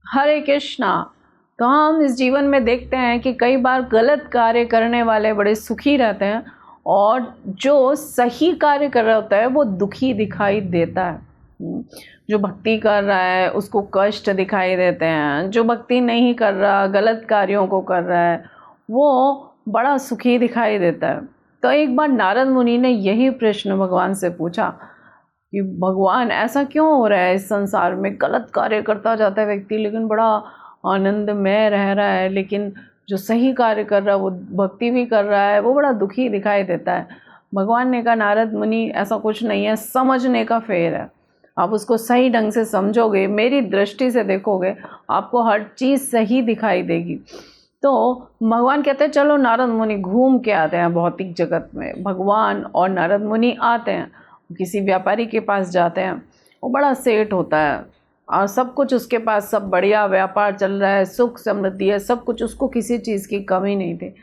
हरे कृष्णा। तो हम इस जीवन में देखते हैं कि कई बार गलत कार्य करने वाले बड़े सुखी रहते हैं और जो सही कार्य कर रहा होता है वो दुखी दिखाई देता है। जो भक्ति कर रहा है उसको कष्ट दिखाई देते हैं, जो भक्ति नहीं कर रहा, गलत कार्यों को कर रहा है, वो बड़ा सुखी दिखाई देता है। तो एक बार नारद मुनि ने यही प्रश्न भगवान से पूछा कि भगवान ऐसा क्यों हो रहा है, इस संसार में गलत कार्य करता जाता है व्यक्ति लेकिन बड़ा आनंदमय रह रहा है, लेकिन जो सही कार्य कर रहा है वो भक्ति भी कर रहा है वो बड़ा दुखी दिखाई देता है। भगवान ने कहा नारद मुनि ऐसा कुछ नहीं है, समझने का फेर है। आप उसको सही ढंग से समझोगे, मेरी दृष्टि से देखोगे, आपको हर चीज़ सही दिखाई देगी। तो भगवान कहते हैं चलो नारद मुनि घूम के आते हैं भौतिक जगत में। भगवान और नारद मुनि आते हैं, किसी व्यापारी के पास जाते हैं। वो बड़ा सेठ होता है और सब कुछ उसके पास, सब बढ़िया व्यापार चल रहा है, सुख समृद्धि है, सब कुछ, उसको किसी चीज़ की कमी नहीं थी।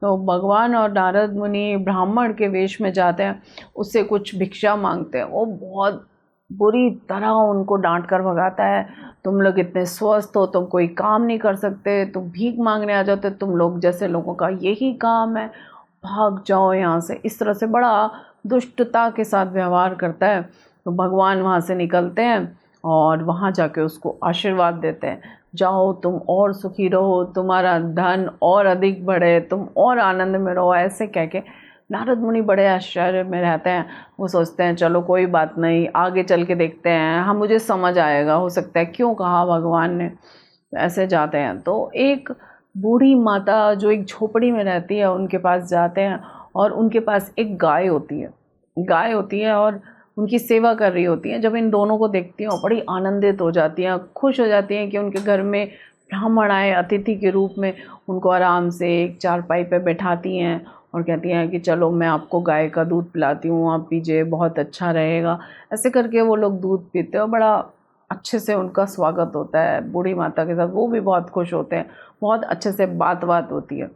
तो भगवान और नारद मुनि ब्राह्मण के वेश में जाते हैं, उससे कुछ भिक्षा मांगते हैं। वो बहुत बुरी तरह उनको डांट कर भगाता है, तुम लोग इतने स्वस्थ हो, तुम कोई काम नहीं कर सकते, तुम भीख मांगने आ जाते, तुम लोग जैसे लोगों का यही काम है, भाग जाओ यहाँ से। इस तरह से बड़ा दुष्टता के साथ व्यवहार करता है। तो भगवान वहाँ से निकलते हैं और वहाँ जाके उसको आशीर्वाद देते हैं, जाओ तुम और सुखी रहो, तुम्हारा धन और अधिक बढ़े, तुम और आनंद में रहो। ऐसे कह के नारद मुनि बड़े आश्चर्य में रहते हैं। वो सोचते हैं चलो कोई बात नहीं, आगे चल के देखते हैं, हम मुझे समझ आएगा, हो सकता है क्यों कहा भगवान ने। ऐसे जाते हैं तो एक बूढ़ी माता जो एक झोपड़ी में रहती है उनके पास जाते हैं और उनके पास एक गाय होती है और उनकी सेवा कर रही होती हैं। जब इन दोनों को देखती हैं बड़ी आनंदित हो जाती हैं, खुश हो जाती हैं कि उनके घर में ब्राह्मण आए अतिथि के रूप में। उनको आराम से एक चारपाई पे बैठाती हैं और कहती हैं कि चलो मैं आपको गाय का दूध पिलाती हूँ, आप पीजिए, बहुत अच्छा रहेगा। ऐसे करके वो लोग दूध पीते हैं और बड़ा अच्छे से उनका स्वागत होता है बूढ़ी माता के साथ। वो भी बहुत खुश होते हैं, बहुत अच्छे से बात होती है।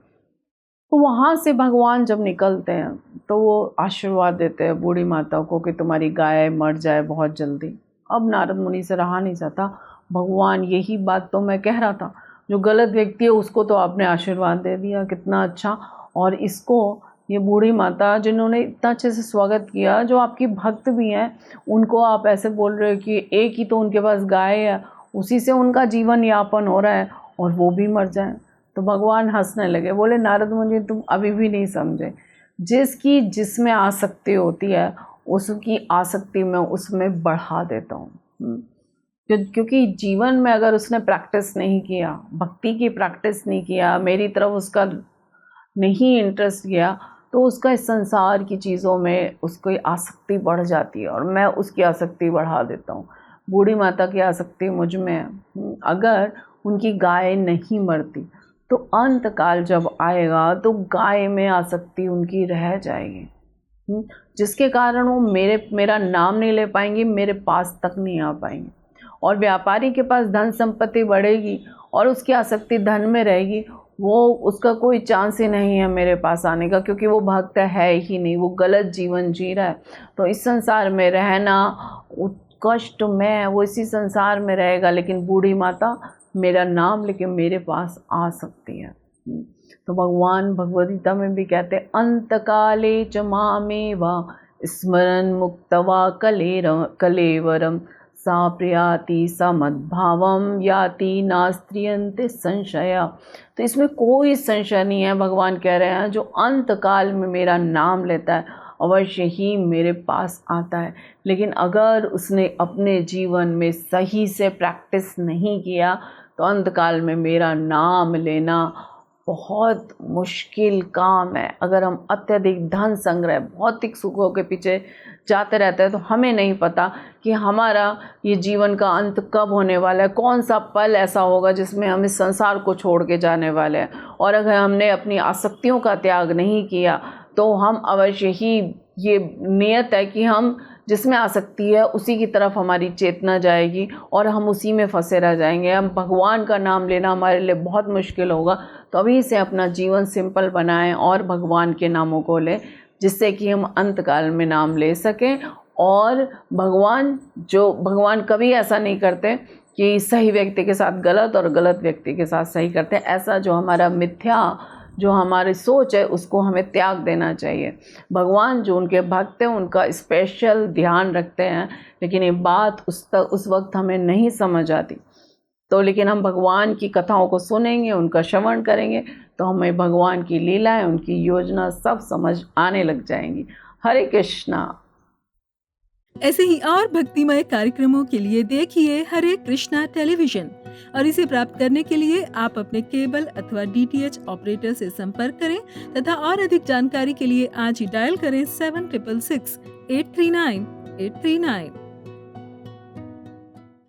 तो वहाँ से भगवान जब निकलते हैं तो वो आशीर्वाद देते हैं बूढ़ी माता को कि तुम्हारी गाय मर जाए बहुत जल्दी। अब नारद मुनि से रहा नहीं जाता, भगवान यही बात तो मैं कह रहा था, जो गलत व्यक्ति है उसको तो आपने आशीर्वाद दे दिया, कितना अच्छा। और इसको, ये बूढ़ी माता जिन्होंने इतना अच्छे से स्वागत किया, जो आपकी भक्त भी हैं, उनको आप ऐसे बोल रहे हो कि एक ही तो उनके पास गाय है, उसी से उनका जीवन यापन हो रहा है और वो भी मर जाए। तो भगवान हंसने लगे, बोले नारद मुनि तुम अभी भी नहीं समझे, जिसकी जिसमें आसक्ति होती है उसकी आसक्ति मैं उसमें बढ़ा देता हूँ। क्योंकि जीवन में अगर उसने प्रैक्टिस नहीं किया, भक्ति की प्रैक्टिस नहीं किया, मेरी तरफ उसका नहीं इंटरेस्ट गया, तो उसका इस संसार की चीज़ों में उसकी आसक्ति बढ़ जाती है और मैं उसकी आसक्ति बढ़ा देता हूँ। बूढ़ी माता की आसक्ति मुझ में है। अगर उनकी गाय नहीं मरती तो अंत काल जब आएगा तो गाय में आसक्ति उनकी रह जाएगी, जिसके कारण वो मेरा नाम नहीं ले पाएंगी, मेरे पास तक नहीं आ पाएंगी। और व्यापारी के पास धन संपत्ति बढ़ेगी और उसकी आसक्ति धन में रहेगी, वो उसका कोई चांस ही नहीं है मेरे पास आने का, क्योंकि वो भक्त है ही नहीं, वो गलत जीवन जी रहा है। तो इस संसार में रहना कष्ट में, वो इसी संसार में रहेगा। लेकिन बूढ़ी माता मेरा नाम लेके मेरे पास आ सकती है। तो भगवान भगवद गीता में भी कहते हैं अंतकाले च मामेवा स्मरन् मुक्त्वा कलेवरम सा प्रयाति सा मद्भावम याति नास्त्रियन्ते संशया। तो इसमें कोई संशय नहीं है, भगवान कह रहे हैं जो अंत काल में मेरा नाम लेता है अवश्य ही मेरे पास आता है। लेकिन अगर उसने अपने जीवन में सही से प्रैक्टिस नहीं किया तो अंत काल में मेरा नाम लेना बहुत मुश्किल काम है। अगर हम अत्यधिक धन संग्रह, भौतिक सुखों के पीछे जाते रहते हैं तो हमें नहीं पता कि हमारा ये जीवन का अंत कब होने वाला है, कौन सा पल ऐसा होगा जिसमें हम इस संसार को छोड़ के जाने वाले हैं। और अगर हमने अपनी आसक्तियों का त्याग नहीं किया तो हम अवश्य ही, ये नियत है कि हम जिसमें आसक्ति है उसी की तरफ हमारी चेतना जाएगी और हम उसी में फंसे रह जाएंगे। हम भगवान का नाम लेना हमारे लिए बहुत मुश्किल होगा। तो अभी से अपना जीवन सिंपल बनाएं और भगवान के नामों को लें, जिससे कि हम अंतकाल में नाम ले सकें। और भगवान कभी ऐसा नहीं करते कि सही व्यक्ति के साथ गलत और गलत व्यक्ति के साथ सही करते हैं। ऐसा जो हमारा मिथ्या, जो हमारी सोच है, उसको हमें त्याग देना चाहिए। भगवान जो उनके भक्त हैं उनका स्पेशल ध्यान रखते हैं, लेकिन ये बात उस वक्त हमें नहीं समझ आती। तो लेकिन हम भगवान की कथाओं को सुनेंगे, उनका श्रवण करेंगे, तो हमें भगवान की लीलाएं, उनकी योजना सब समझ आने लग जाएंगी। हरे कृष्णा। ऐसे ही और भक्तिमय कार्यक्रमों के लिए देखिए हरे कृष्णा टेलीविजन, और इसे प्राप्त करने के लिए आप अपने केबल अथवा DTH ऑपरेटर से संपर्क करें तथा और अधिक जानकारी के लिए आज ही डायल करें 7666 839 839।